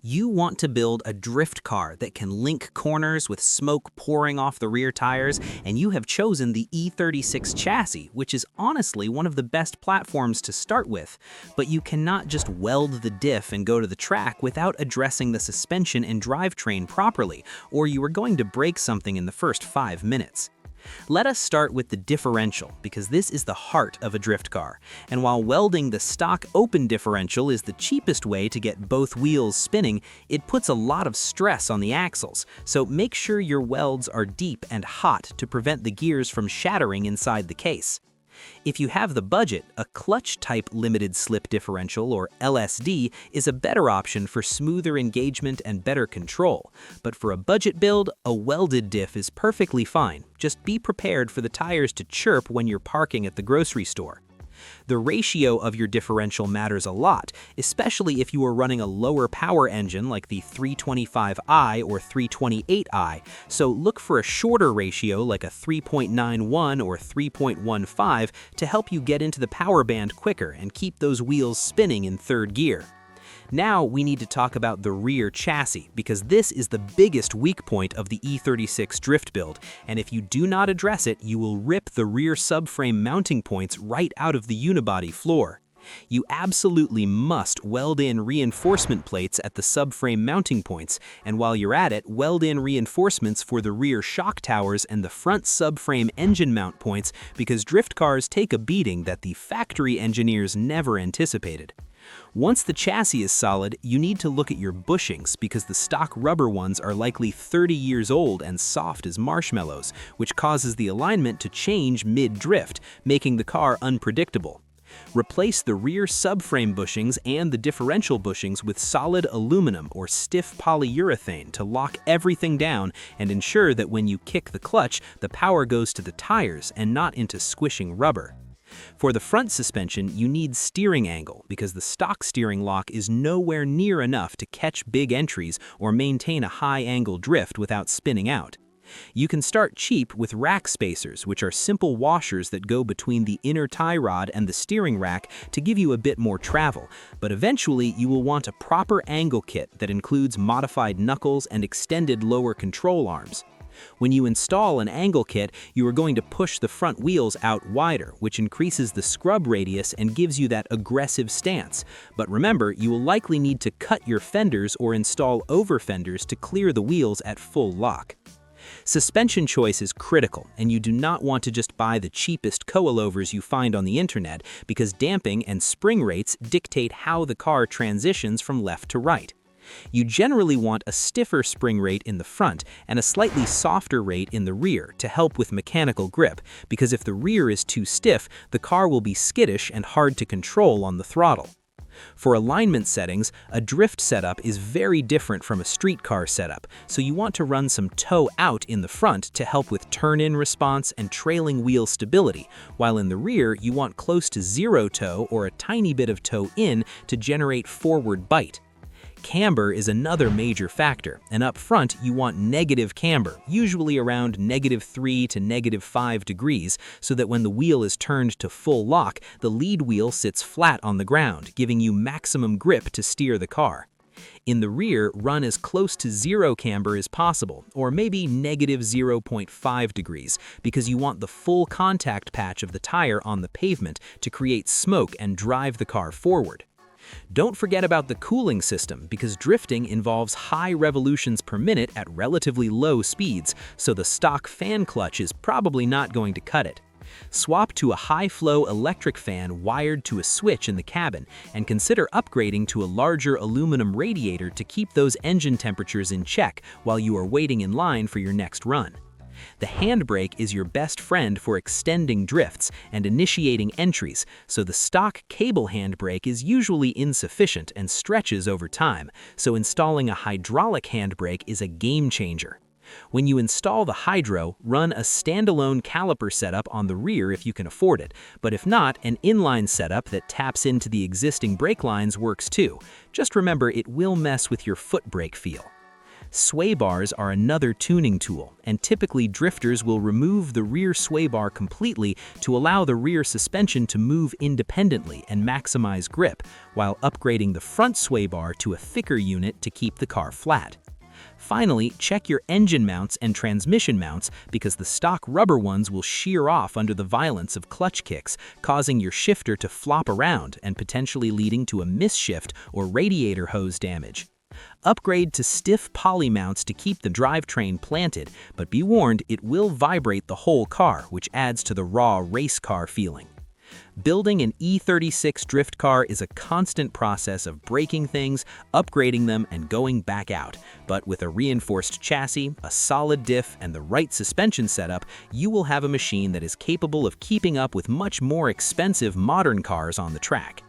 You want to build a drift car that can link corners with smoke pouring off the rear tires, and you have chosen the E36 chassis, which is honestly one of the best platforms to start with. But you cannot just weld the diff and go to the track without addressing the suspension and drivetrain properly, or you are going to break something in the first 5 minutes. Let us start with the differential, because this is the heart of a drift car. And while welding the stock open differential is the cheapest way to get both wheels spinning, it puts a lot of stress on the axles. So make sure your welds are deep and hot to prevent the gears from shattering inside the case. If you have the budget, a clutch-type limited slip differential, or LSD, is a better option for smoother engagement and better control. But for a budget build, a welded diff is perfectly fine. Just be prepared for the tires to chirp when you're parking at the grocery store. The ratio of your differential matters a lot, especially if you are running a lower power engine like the 325i or 328i, so look for a shorter ratio like a 3.91 or 3.15 to help you get into the power band quicker and keep those wheels spinning in third gear. Now we need to talk about the rear chassis, because this is the biggest weak point of the E36 drift build, and if you do not address it, you will rip the rear subframe mounting points right out of the unibody floor. You absolutely must weld in reinforcement plates at the subframe mounting points, and while you're at it, weld in reinforcements for the rear shock towers and the front subframe engine mount points, because drift cars take a beating that the factory engineers never anticipated. Once the chassis is solid, you need to look at your bushings, because the stock rubber ones are likely 30 years old and soft as marshmallows, which causes the alignment to change mid-drift, making the car unpredictable. Replace the rear subframe bushings and the differential bushings with solid aluminum or stiff polyurethane to lock everything down and ensure that when you kick the clutch, the power goes to the tires and not into squishing rubber. For the front suspension, you need steering angle, because the stock steering lock is nowhere near enough to catch big entries or maintain a high-angle drift without spinning out. You can start cheap with rack spacers, which are simple washers that go between the inner tie rod and the steering rack to give you a bit more travel, but eventually you will want a proper angle kit that includes modified knuckles and extended lower control arms. When you install an angle kit, you are going to push the front wheels out wider, which increases the scrub radius and gives you that aggressive stance. But remember, you will likely need to cut your fenders or install over fenders to clear the wheels at full lock. Suspension choice is critical, and you do not want to just buy the cheapest coilovers you find on the internet, because damping and spring rates dictate how the car transitions from left to right. You generally want a stiffer spring rate in the front and a slightly softer rate in the rear to help with mechanical grip, because if the rear is too stiff, the car will be skittish and hard to control on the throttle. For alignment settings, a drift setup is very different from a street car setup, so you want to run some toe out in the front to help with turn-in response and trailing wheel stability, while in the rear you want close to zero toe or a tiny bit of toe in to generate forward bite. Camber is another major factor, and up front you want negative camber, usually around -3 to -5 degrees, so that when the wheel is turned to full lock, the lead wheel sits flat on the ground, giving you maximum grip to steer the car. In the rear, run as close to zero camber as possible, or maybe -0.5 degrees, because you want the full contact patch of the tire on the pavement to create smoke and drive the car forward. Don't forget about the cooling system, because drifting involves high revolutions per minute at relatively low speeds, so the stock fan clutch is probably not going to cut it. Swap to a high-flow electric fan wired to a switch in the cabin, and consider upgrading to a larger aluminum radiator to keep those engine temperatures in check while you are waiting in line for your next run. The handbrake is your best friend for extending drifts and initiating entries, so the stock cable handbrake is usually insufficient and stretches over time, so installing a hydraulic handbrake is a game changer. When you install the hydro, run a standalone caliper setup on the rear if you can afford it, but if not, an inline setup that taps into the existing brake lines works too. Just remember, it will mess with your foot brake feel. Sway bars are another tuning tool, and typically drifters will remove the rear sway bar completely to allow the rear suspension to move independently and maximize grip, while upgrading the front sway bar to a thicker unit to keep the car flat. Finally, check your engine mounts and transmission mounts because the stock rubber ones will shear off under the violence of clutch kicks, causing your shifter to flop around and potentially leading to a misshift or radiator hose damage. Upgrade to stiff poly mounts to keep the drivetrain planted, but be warned it will vibrate the whole car, which adds to the raw race car feeling. Building an E36 drift car is a constant process of breaking things, upgrading them, and going back out. But with a reinforced chassis, a solid diff, and the right suspension setup, you will have a machine that is capable of keeping up with much more expensive modern cars on the track.